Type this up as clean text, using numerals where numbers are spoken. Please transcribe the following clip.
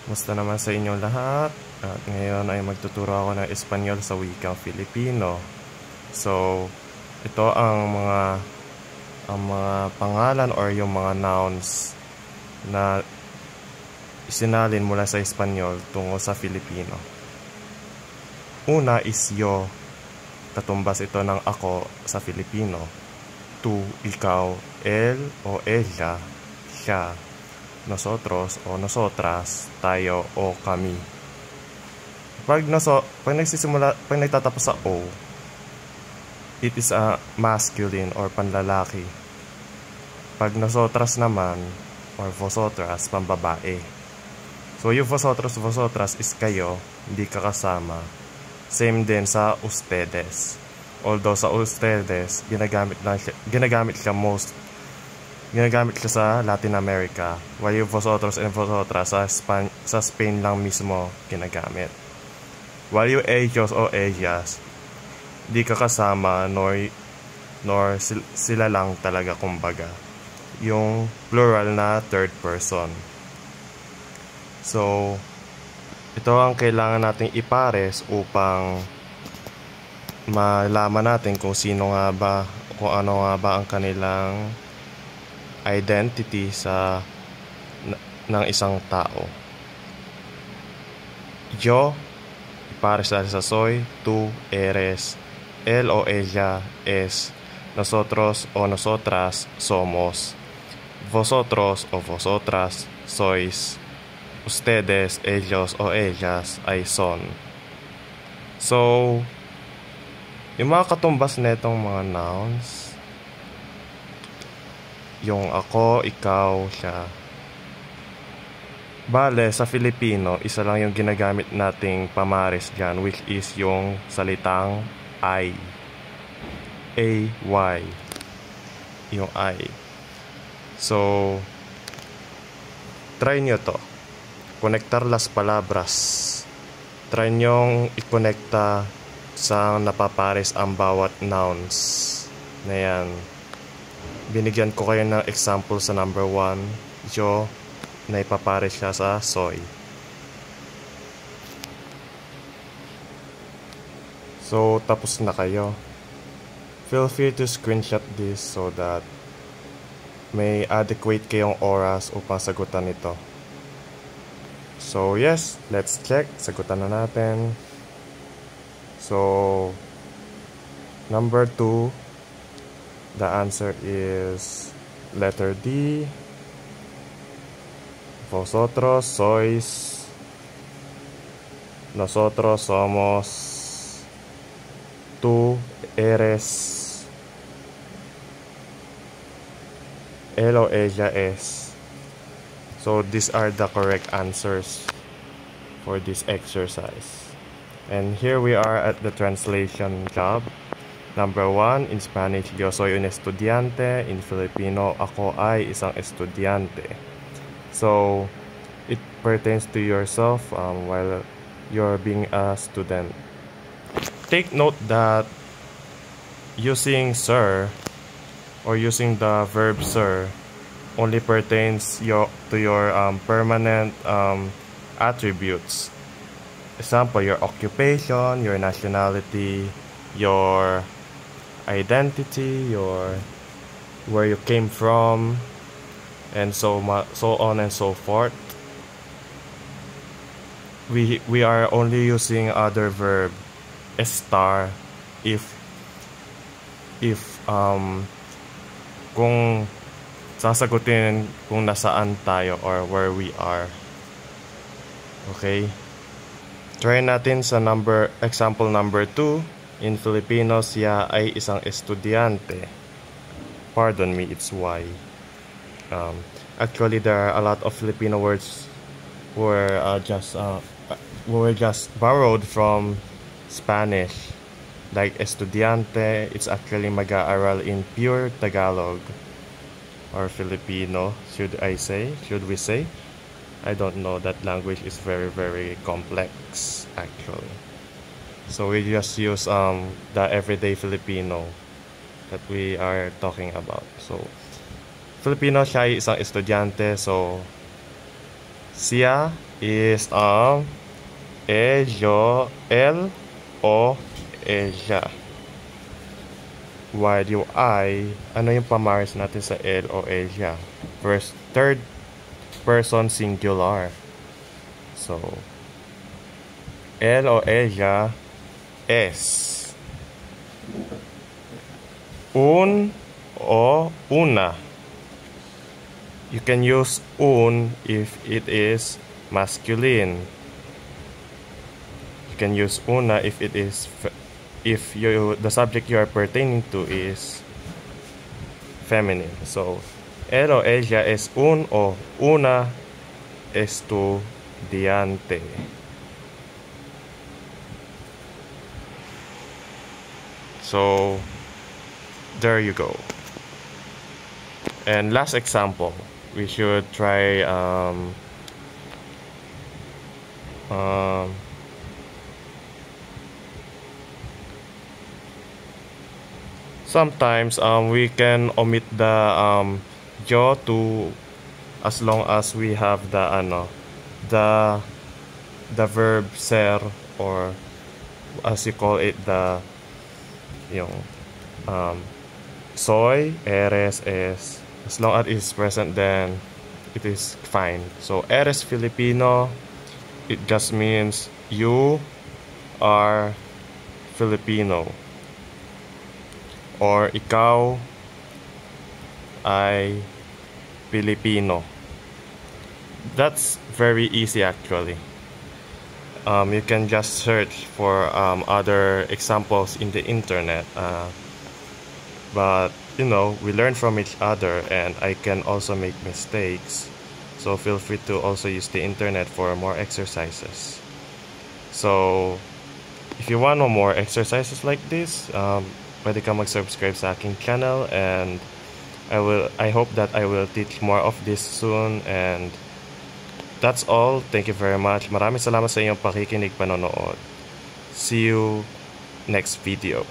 Musta naman sa inyong lahat? At ngayon ay magtuturo ako ng Espanyol sa wikang Filipino. So, ito ang mga pangalan or yung mga nouns na isinalin mula sa Espanyol tungo sa Filipino. Una is yo. Katumbas ito ng ako sa Filipino. Tu, ikaw, él o ella, siya, nosotros o nosotras, tayo o kami. Pag nagtatatapos sa o, it is a masculine or panlalaki. Pag nosotras naman or vosotras, pambabae. So yung vosotros, vosotras is kayo, hindi ka kasama. Same din sa ustedes. Although sa ustedes, ginagamit siya sa Latin America, while yung vosotros and vosotras sa Spain lang mismo ginagamit. While yung ellos o ellas, di ka kasama nor sila lang talaga, kumbaga. Yung plural na third person. So, ito ang kailangan nating ipares upang malaman natin kung ano nga ba ang kanilang identity ng isang tao. Yo, ipares natin sa soy. Tu, eres. Él o ella es. Nosotros o nosotras somos. Vosotros o vosotras sois. Ustedes, ellos o ellas ay son. So, yung mga katumbas netong mga nouns, yung ako, ikaw, siya. Bale, sa Filipino, isa lang yung ginagamit nating pamares dyan, which is yung salitang I. A-Y. Yung I. So, try nyo to. Conectar las palabras. Try nyong i-connecta sa napapares ang bawat nouns na yan. Binigyan ko kayo ng example sa number 1. Yo, na ipapares siya sa soy. So, tapos na kayo. Feel free to screenshot this so that may adequate kayong oras upang sagutan ito. So, yes, let's check. Sagutan na natin. So, number 2, the answer is letter D. Vosotros sois. Nosotros somos. Tú eres. Él o ella es. So, these are the correct answers for this exercise. And here we are at the translation job. Number 1, in Spanish, yo soy un estudiante. In Filipino, ako ay isang estudiante. So, it pertains to yourself while you're being a student. Take note that using sir or using the verb sir only pertains to your permanent attributes. Example, your occupation, your nationality, your identity, where you came from, and so on and so forth. We are only using other verb estar if kung sasagutin kung nasaan tayo or where we are. Okay? Try natin sa example number 2. In Filipino, siya ay isang estudyante. Pardon me, it's Y. Actually, there are a lot of Filipino words were just borrowed from Spanish. Like estudiante, it's actually mag-aaral in pure Tagalog or Filipino, should we say? I don't know, that language is very, very complex actually. So we just use the everyday Filipino that we are talking about. So Filipino, siya ay isang estudyante. So siya is Ejo, L o Eja. While yung I, ano yung pamaris natin sa L o Eja? First, third person singular. So, L o Eja, es. Un o una. You can use un if it is masculine. You can use una if it is if the subject you are pertaining to is feminine. So, el o ella es un o una estudiante. So, there you go. And last example, we should try sometimes we can omit the yo to, as long as we have the verb ser, or as you call it, the soy, eres, es. As long as it's present, then it is fine. So eres Filipino, it just means you are Filipino. Or ikaw ay Pilipino. That's very easy actually. You can just search for other examples in the internet. But we learn from each other, and I can also make mistakes. So feel free to also use the internet for more exercises. So if you want more exercises like this, pwede ka mag-subscribe sa aking channel, and I hope that I will teach more of this soon. And that's all. Thank you very much. Maraming salamat sa inyong pakikinig, panonood. See you next video.